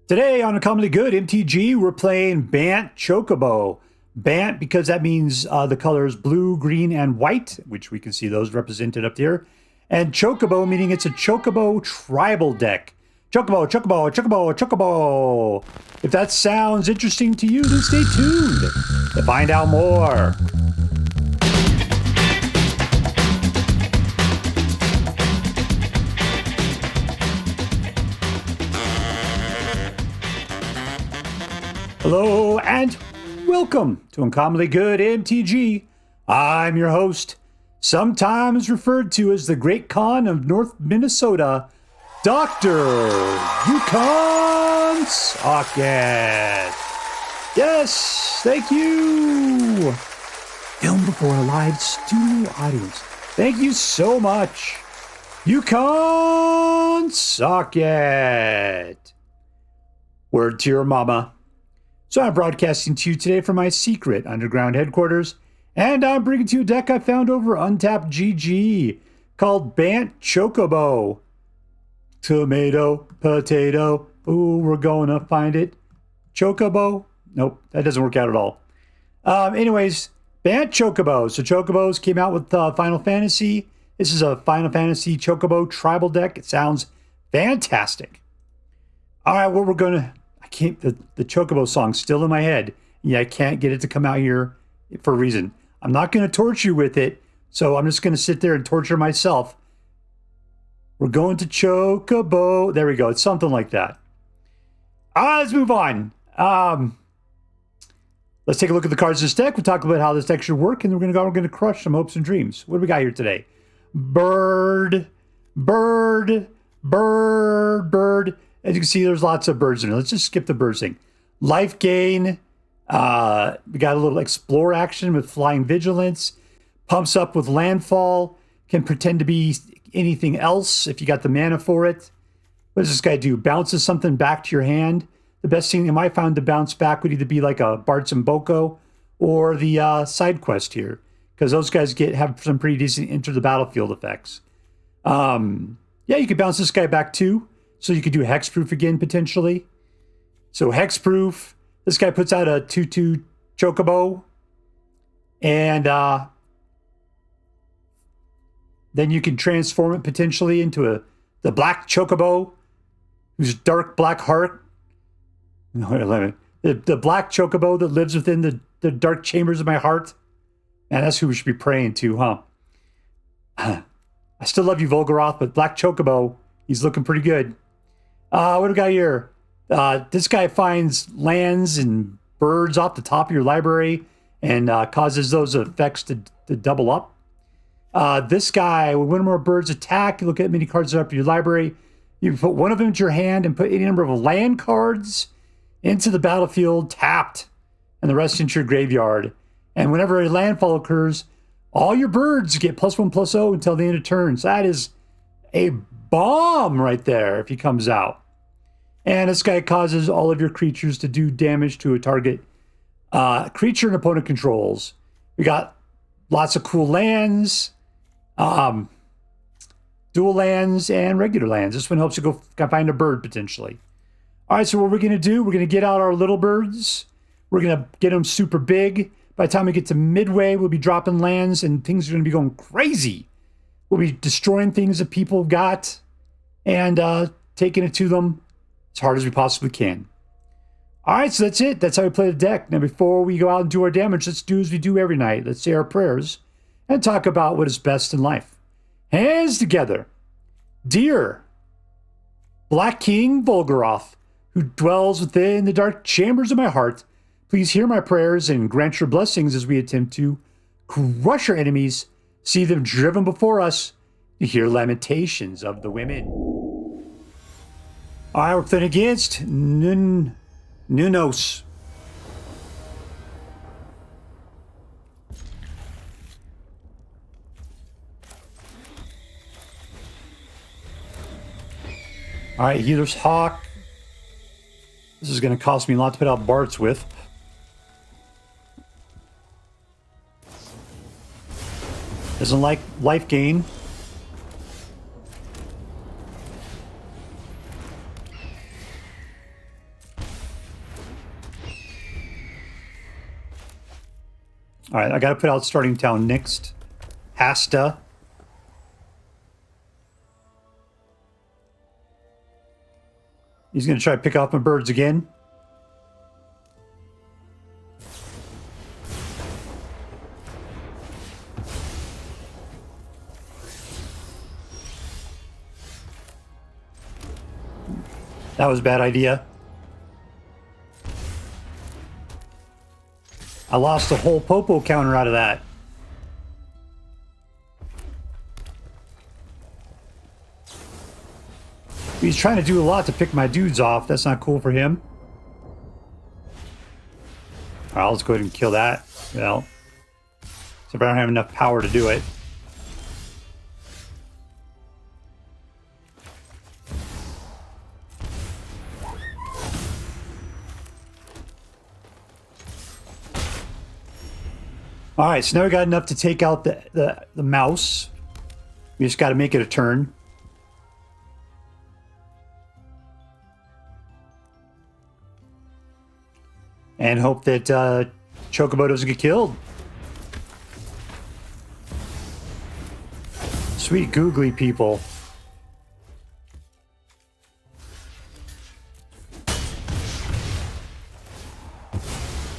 Today on Uncommonly Good MTG, we're playing BANT Chocobo. BANT because that means the colors blue, green, and white, which we can see those represented up here. And Chocobo meaning it's a Chocobo tribal deck. Chocobo, Chocobo, Chocobo, Chocobo. If that sounds interesting to you, then stay tuned to find out more. Hello and welcome to Uncommonly Good MTG. I'm your host, sometimes referred to as the Great Khan of North Minnesota, Dr. Yukon Socket. Yes, thank you. Film before a live studio audience. Thank you so much. Yukon Socket. Word to your mama. So I'm broadcasting to you today from my secret underground headquarters, and I'm bringing to you a deck I found over Untapped GG called BANT Chocobo. Tomato, potato, ooh, we're going to find it. Chocobo? Nope, that doesn't work out at all. Anyways, BANT Chocobo. So Chocobos came out with Final Fantasy. This is a Final Fantasy Chocobo tribal deck. It sounds fantastic. All right, what we're going to... the Chocobo song's still in my head. Yeah, I can't get it to come out here for a reason. I'm not going to torture you with it, so I'm just going to sit there and torture myself. We're going to Chocobo. There we go. It's something like that. Let's move on. Let's take a look at the cards of this deck. We'll talk about how this deck should work, and then we're going to crush some hopes and dreams. What do we got here today? Bird, bird, bird, bird. As you can see, there's lots of birds in it. Let's just skip the birds thing. Life gain. We got a little explore action with flying vigilance. Pumps up with landfall. Can pretend to be anything else if you got the mana for it. What does this guy do? Bounces something back to your hand. The best thing you might find to bounce back would either be like a Bartz and Boko or the Sidequest here, because those guys have some pretty decent enter the battlefield effects. Yeah, you could bounce this guy back too. So you could do hexproof again, potentially. So hexproof. This guy puts out a 2/2 Chocobo. And then you can transform it potentially into the black Chocobo, whose dark black heart. No, wait a minute. The black Chocobo that lives within the dark chambers of my heart. Man, that's who we should be praying to, huh? I still love you, Volgaroth, but black Chocobo, he's looking pretty good. What do we got here? This guy finds lands and birds off the top of your library and causes those effects to double up. This guy, when one or more birds attack, you look at how many cards are up in your library. You put one of them into your hand and put any number of land cards into the battlefield tapped, and the rest into your graveyard. And whenever a landfall occurs, all your birds get +1/+0 until the end of turns. That is a bomb right there if he comes out. And this guy causes all of your creatures to do damage to a target creature an opponent controls. We got lots of cool lands, dual lands, and regular lands. This one helps you go find a bird potentially. All right, so what we're going to do, we're going to get out our little birds. We're going to get them super big. By the time we get to midway, we'll be dropping lands and things are going to be going crazy. We'll be destroying things that people got and taking it to them as hard as we possibly can. All right, so that's it. That's how we play the deck. Now, before we go out and do our damage, let's do as we do every night. Let's say our prayers and talk about what is best in life. Hands together. Dear Black King Volgaroth, who dwells within the dark chambers of my heart, please hear my prayers and grant your blessings as we attempt to crush our enemies, see them driven before us, to hear lamentations of the women. All right, we're playing against Nunos. All right, Healer's Hawk. This is going to cost me a lot to put out Bartz with. Doesn't like life gain. All right, I got to put out starting town next. Hasta. He's going to try to pick off my birds again. That was a bad idea. I lost a whole Popo counter out of that. He's trying to do a lot to pick my dudes off. That's not cool for him. All right, let's go ahead and kill that. Well, so if I don't have enough power to do it. All right, so now we got enough to take out the mouse. We just got to make it a turn. And hope that Chocobo doesn't get killed. Sweet googly people.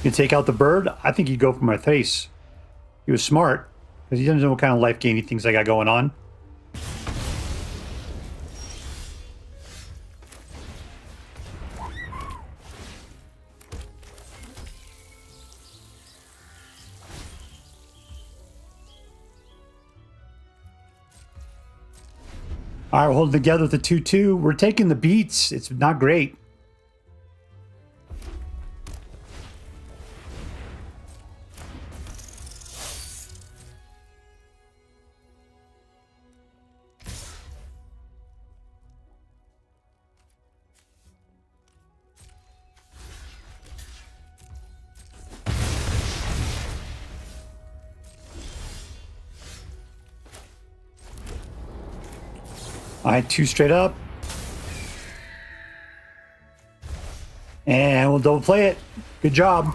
You take out the bird? I think he'd go for my face. He was smart, because he doesn't know what kind of life gainy things I got going on. All right, we're holding together with the 2-2. We're taking the beats. It's not great. All right, 2 straight up. And we'll double play it. Good job.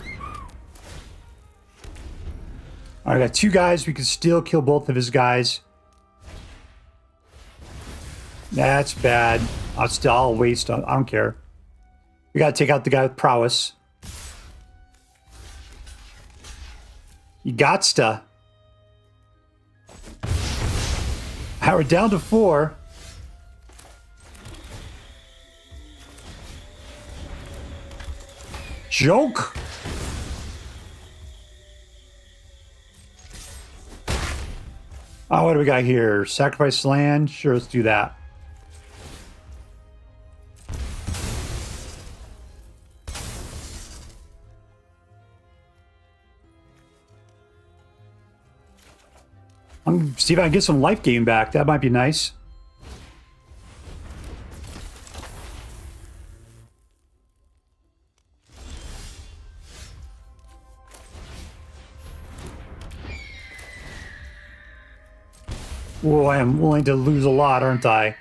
All right, I got 2 guys. We can still kill both of his guys. That's bad. I'll waste. I don't care. We got to take out the guy with prowess. You gotsta. All right, we're down to 4. Joke. Oh, what do we got here? Sacrifice land? Sure, let's do that. See if I can get some life gain back. That might be nice. Whoa, I am willing to lose a lot, aren't I?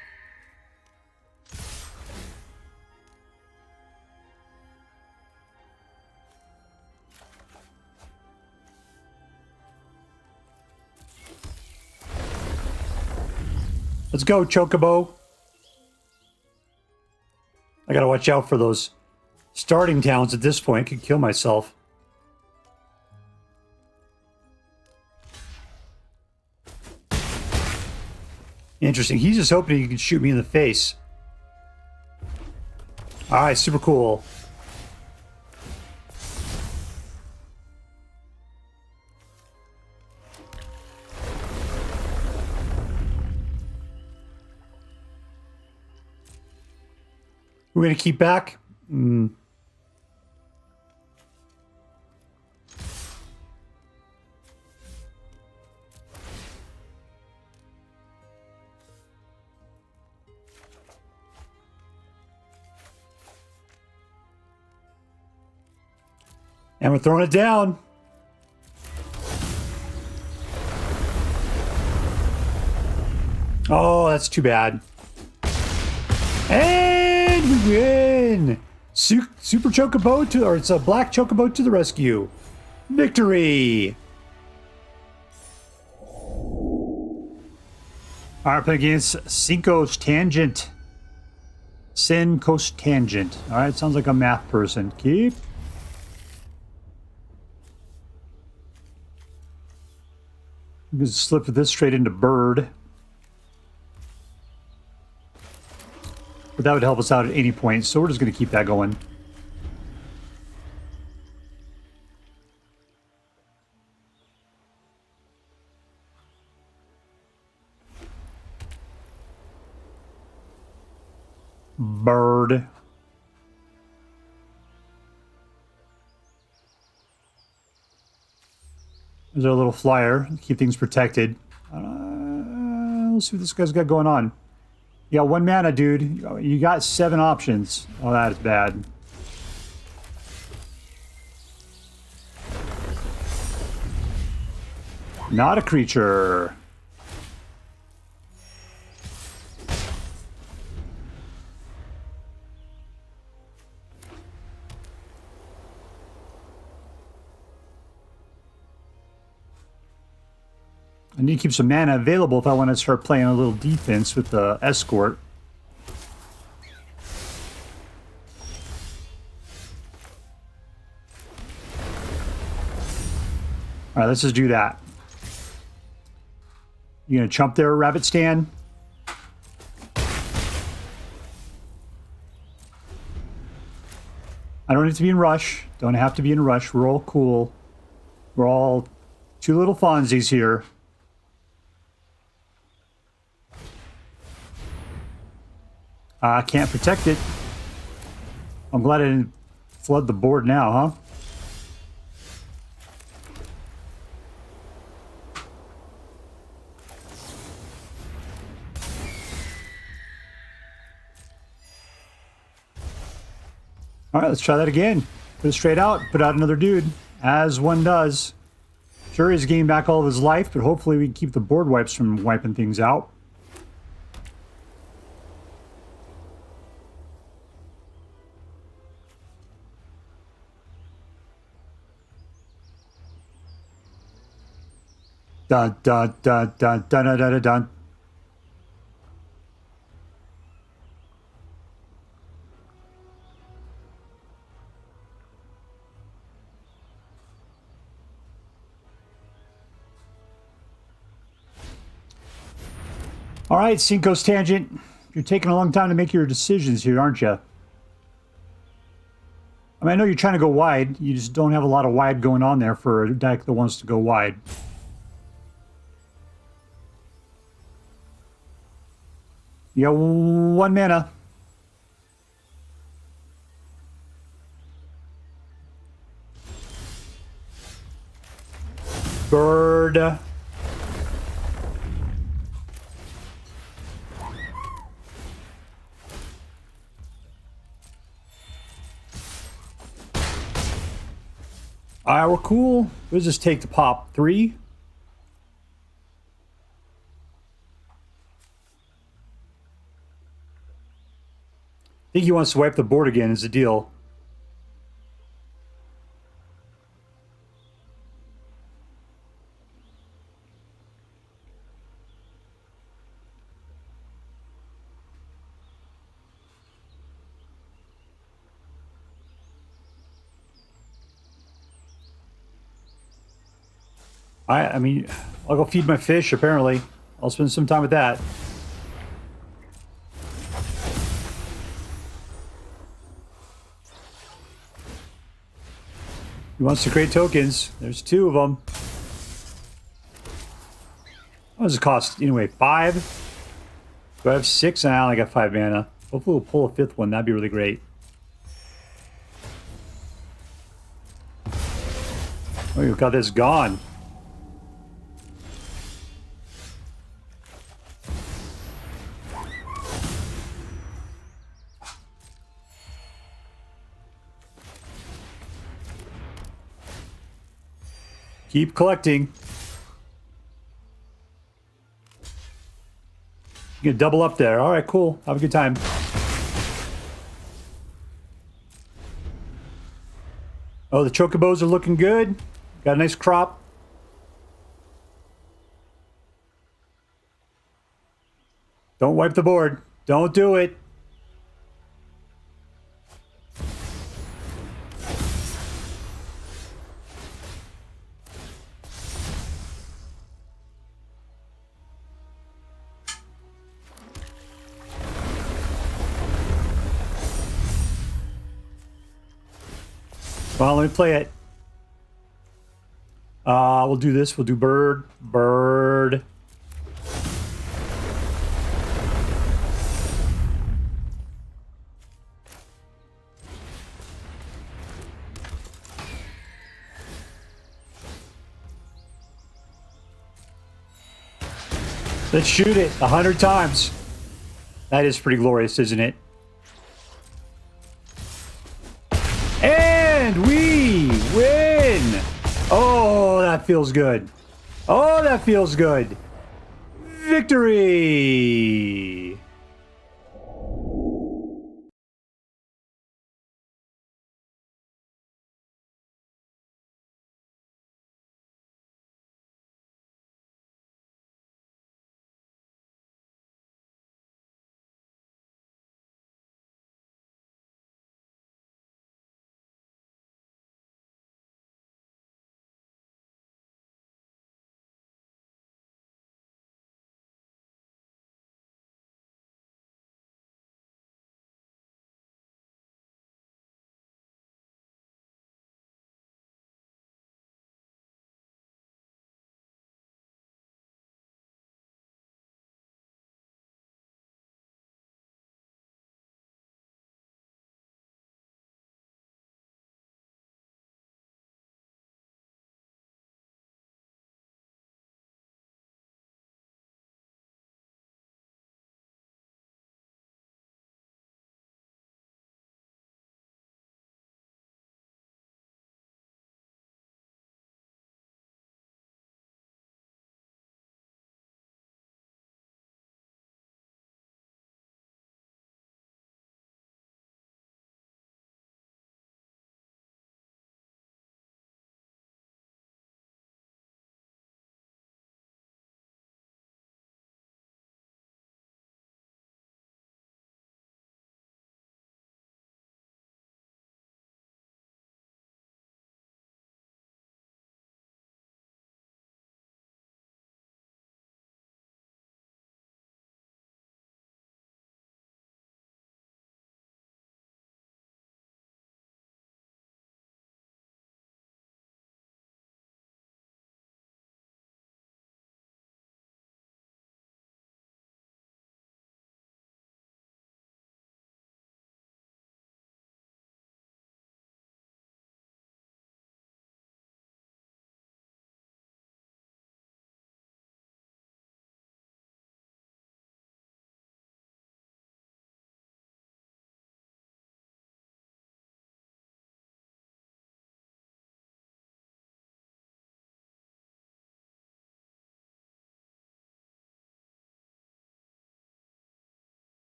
Let's go, Chocobo. I gotta watch out for those starting towns at this point. I could kill myself. Interesting. He's just hoping he can shoot me in the face. All right, super cool. We're going to keep back. And we're throwing it down. Oh, that's too bad. And we win! Super Chocobo or it's a black Chocobo to the rescue. Victory! All right, playing against SincosTangent. SincosTangent. All right, sounds like a math person. Keep. I'm going to slip this straight into bird. But that would help us out at any point, so we're just going to keep that going. Bird. There's our little flyer. Keep things protected. Let's see what this guy's got going on. You got 1 mana, dude. You got 7 options. Oh, that is bad. Not a creature. I need to keep some mana available if I want to start playing a little defense with the Escort. All right, let's just do that. You gonna chump there, Rabbit Stan? I don't need to be in rush. Don't have to be in a rush. We're all cool. We're all two little Fonzies here. I can't protect it. I'm glad I didn't flood the board now, huh? All right, let's try that again. Put it straight out, put out another dude, as one does. Sure, he's gained back all of his life, but hopefully we can keep the board wipes from wiping things out. Dun dun dun dun dun dun dun dun. All right, SincosTangent. You're taking a long time to make your decisions here, aren't you? I mean, I know you're trying to go wide. You just don't have a lot of wide going on there for a deck that wants to go wide. You got 1 mana. Bird. All right, we're cool. Let's just take the pop 3. I think he wants to wipe the board again is the deal. I mean, I'll go feed my fish, apparently. I'll spend some time with that. He wants to create tokens. There's 2 of them. What does it cost? Anyway, 5? Do I have 6? I only got 5 mana. Hopefully we'll pull a 5th one. That'd be really great. Oh, you've got this gone. Keep collecting. You can double up there. All right, cool. Have a good time. Oh, the chocobos are looking good. Got a nice crop. Don't wipe the board. Don't do it. Well, let me play it. We'll do this. We'll do bird, bird. Let's shoot it 100 times. That is pretty glorious, isn't it? And we win! Oh, that feels good. Oh, that feels good. Victory!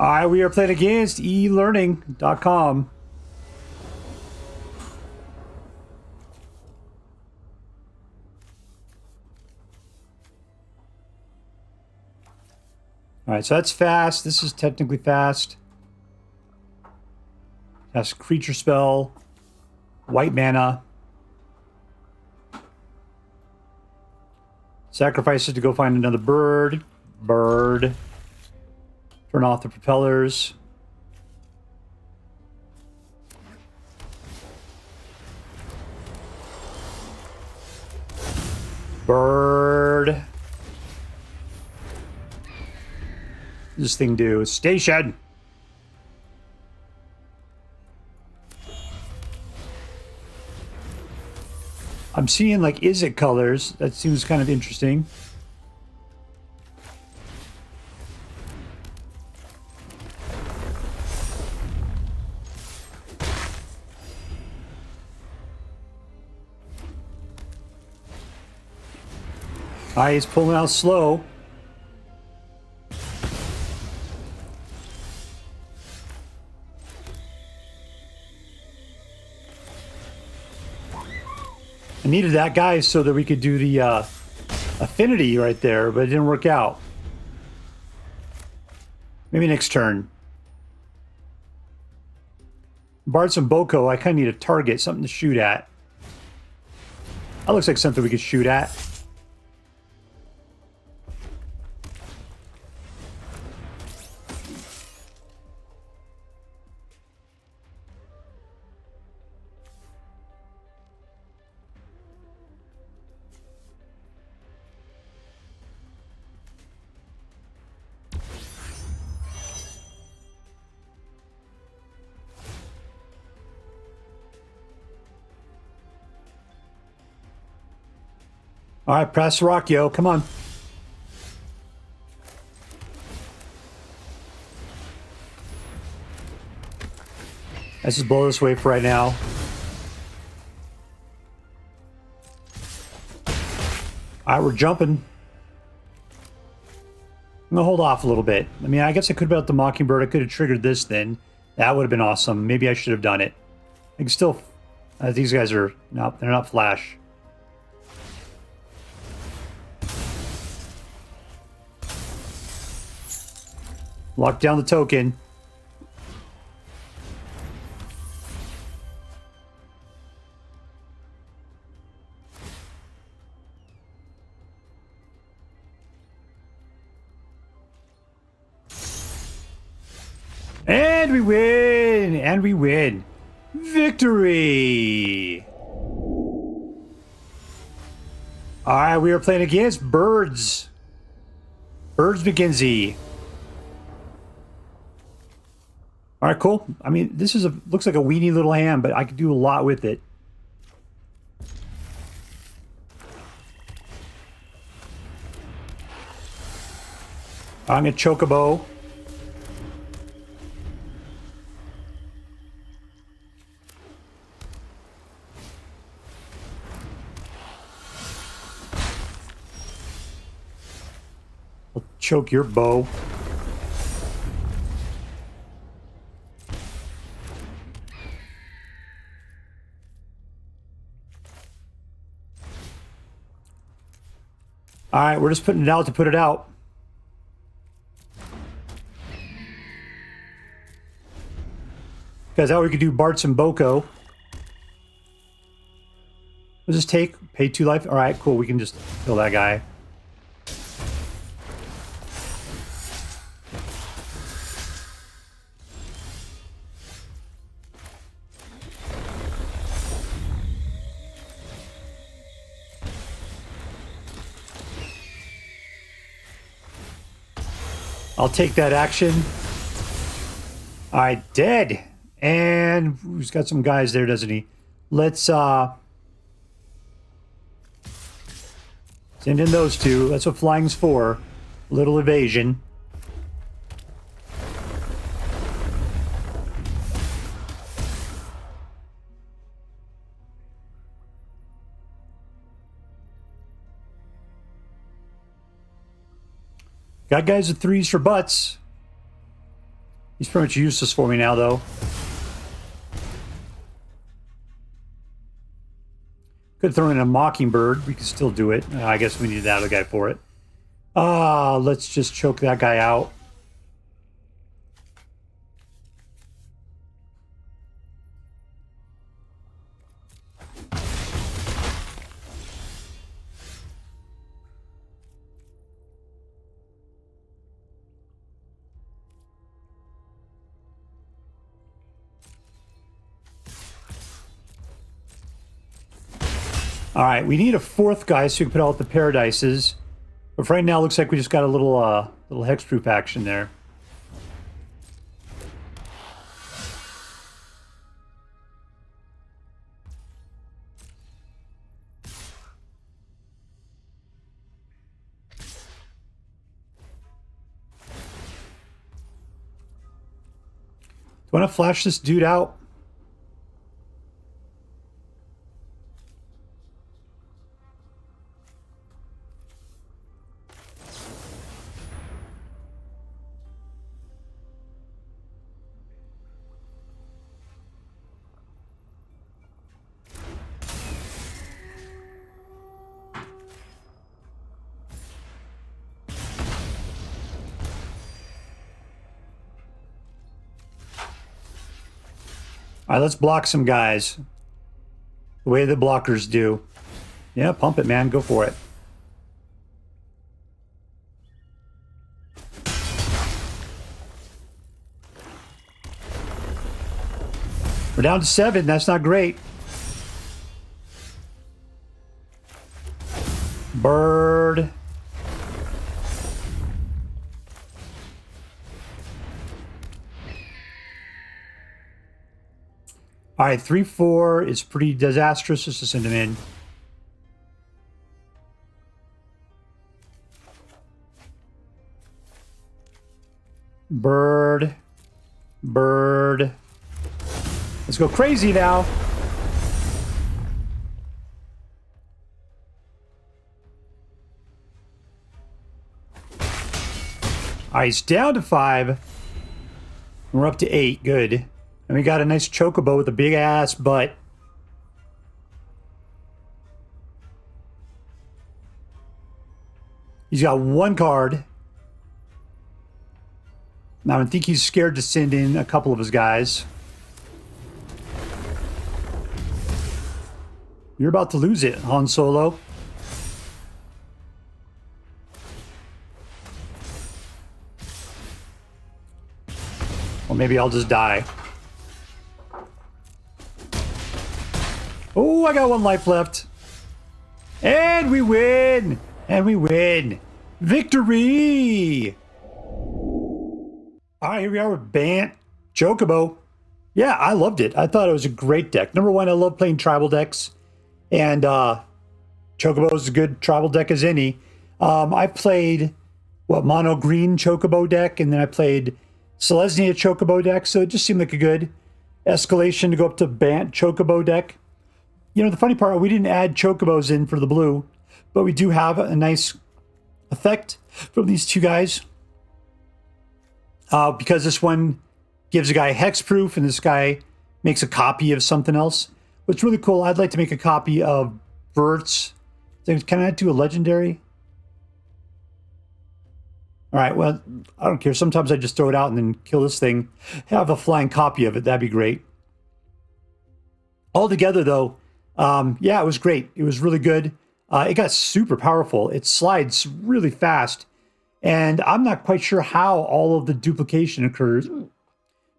All right, we are playing against eLearning.com. All right, so that's fast. This is technically fast. That's creature spell, white mana. Sacrifice it to go find another bird. Bird. Turn off the propellers. Bird. What does this thing do? Station. I'm seeing like Izzet colors. That seems kind of interesting. He's pulling out slow. I needed that guy so that we could do the affinity right there, but it didn't work out. Maybe next turn. Bartz and Boko, I kind of need a target, something to shoot at. That looks like something we could shoot at. All right, press rock, yo. Come on. Let's just blow this way for right now. All right, we're jumping. I'm going to hold off a little bit. I mean, I guess I could have built the Mockingbird. I could have triggered this then. That would have been awesome. Maybe I should have done it. I can still... these guys are... No, they're not flash. Lock down the token. And we win! And we win! Victory! Alright, we are playing against Birds. Birds McKenzie. All right, cool. I mean, this is looks like a weenie little hand, but I could do a lot with it. I'm gonna Chocobo. I'll choke your bow. All right, we're just putting it out to put it out. Because that way we could do Bartz and Boko. What does this take? Pay 2 life? All right, cool. We can just kill that guy. I'll take that action. I dead. And he's got some guys there, doesn't he? Let's send in those two. That's what flying's for. Little evasion. Got guys with 3s for butts. He's pretty much useless for me now, though. Could throw in a Mockingbird. We could still do it. I guess we need that other guy for it. Let's just choke that guy out. All right, we need a fourth guy so we can put out the paradises. But for right now, it looks like we just got a little hexproof action there. Do I want to flash this dude out? All right, let's block some guys. The way the blockers do. Yeah, pump it, man. Go for it. We're down to 7. That's not great. Bird. All right, 3-4 is pretty disastrous. Let's just send him in. Bird. Bird. Let's go crazy now. All right, he's down to 5. We're up to 8. Good. And we got a nice chocobo with a big ass butt. He's got 1 card. Now I think he's scared to send in a couple of his guys. You're about to lose it, Han Solo. Or maybe I'll just die. Oh, I got 1 life left. And we win! And we win! Victory! Alright, here we are with BANT CHOCOBO. Yeah, I loved it. I thought it was a great deck. Number 1, I love playing tribal decks. And Chocobo is a good tribal deck as any. I played, mono green Chocobo deck, and then I played Selesnya Chocobo deck, so it just seemed like a good escalation to go up to BANT CHOCOBO deck. You know, the funny part, we didn't add Chocobos in for the blue, but we do have a nice effect from these 2 guys. Because this one gives a guy hexproof, and this guy makes a copy of something else. What's really cool, I'd like to make a copy of Bartz. Can I do a legendary? All right, well, I don't care. Sometimes I just throw it out and then kill this thing. Have a flying copy of it. That'd be great. Altogether, though, yeah, it was great. It was really good. It got super powerful. It slides really fast. And I'm not quite sure how all of the duplication occurs,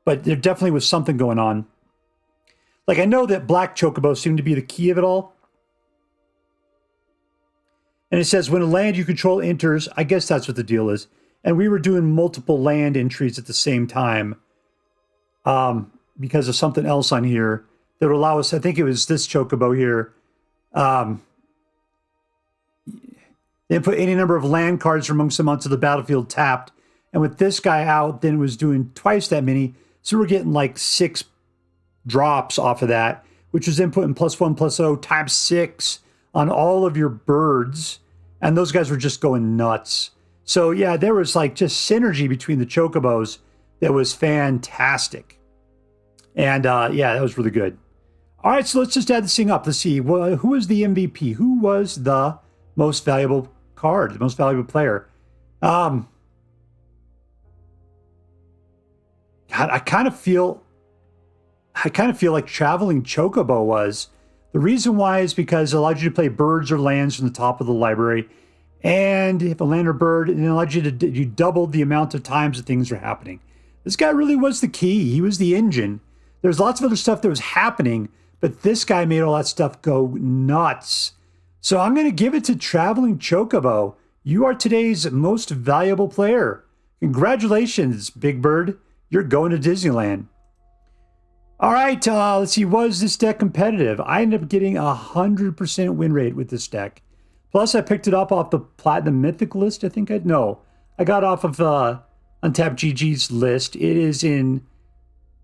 but there definitely was something going on. Like, I know that black Chocobo seemed to be the key of it all. And it says, when a land you control enters, I guess that's what the deal is. And we were doing multiple land entries at the same time because of something else on here that would allow us, I think it was this Chocobo here. They put any number of land cards from amongst them onto the battlefield tapped. And with this guy out, then it was doing twice that many. So we're getting like 6 drops off of that, which was then putting +1/+0 times 6 on all of your birds. And those guys were just going nuts. So yeah, there was like just synergy between the Chocobos that was fantastic. And yeah, that was really good. All right, so let's just add this thing up. Let's see. Well, who was the MVP? Who was the most valuable card, the most valuable player? God, I kind of feel like Traveling Chocobo was. The reason why is because it allowed you to play birds or lands from the top of the library. And if a land or bird, it allowed you doubled the amount of times that things were happening. This guy really was the key. He was the engine. There's lots of other stuff that was happening, but this guy made all that stuff go nuts. So I'm going to give it to Traveling Chocobo. You are today's most valuable player. Congratulations, Big Bird. You're going to Disneyland. All right, let's see. Was this deck competitive? I ended up getting 100% win rate with this deck. Plus, I picked it up off the Platinum Mythic list. I got off of Untapped GG's list. It is in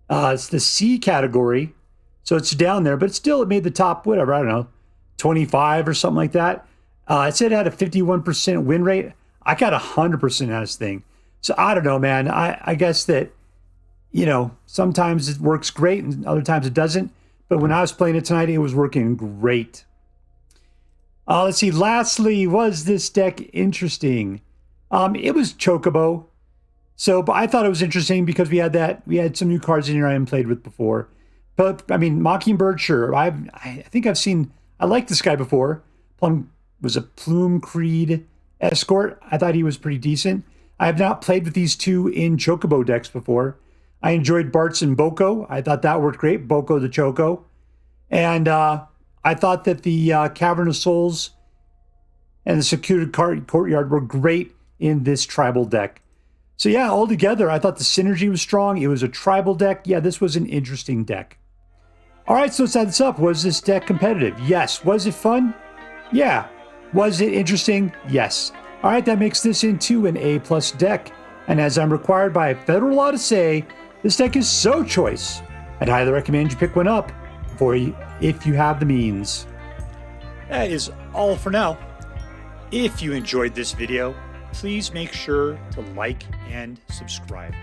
it's the C category, so it's down there, but it made the top, whatever, I don't know, 25 or something like that. It said it had a 51% win rate. I got 100% out of this thing. So I don't know, man. I guess that, sometimes it works great and other times it doesn't. But when I was playing it tonight, it was working great. Let's see. Lastly, was this deck interesting? It was Chocobo. But I thought it was interesting because we had some new cards in here I hadn't played with before. But I mean, Mockingbird, sure. I think I liked this guy before. Was a Plumecreed Escort. I thought he was pretty decent. I have not played with these two in Chocobo decks before. I enjoyed Bartz and Boko. I thought that worked great. Boko the Choco. And I thought that the Cavern of Souls and the Secluded Courtyard were great in this tribal deck. So yeah, altogether, I thought the synergy was strong. It was a tribal deck. Yeah, this was an interesting deck. All right, so let's add this up. Was this deck competitive? Yes. Was it fun? Yeah. Was it interesting? Yes. All right, that makes this into an A+ deck. And as I'm required by federal law to say, this deck is so choice. I'd highly recommend you pick one up if you have the means. That is all for now. If you enjoyed this video, please make sure to like and subscribe.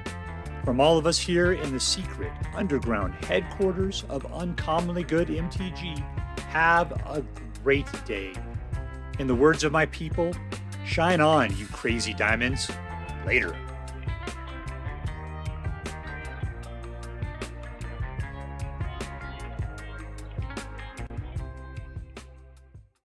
From all of us here in the secret underground headquarters of Uncommonly Good MTG, have a great day. In the words of my people, shine on, you crazy diamonds. Later.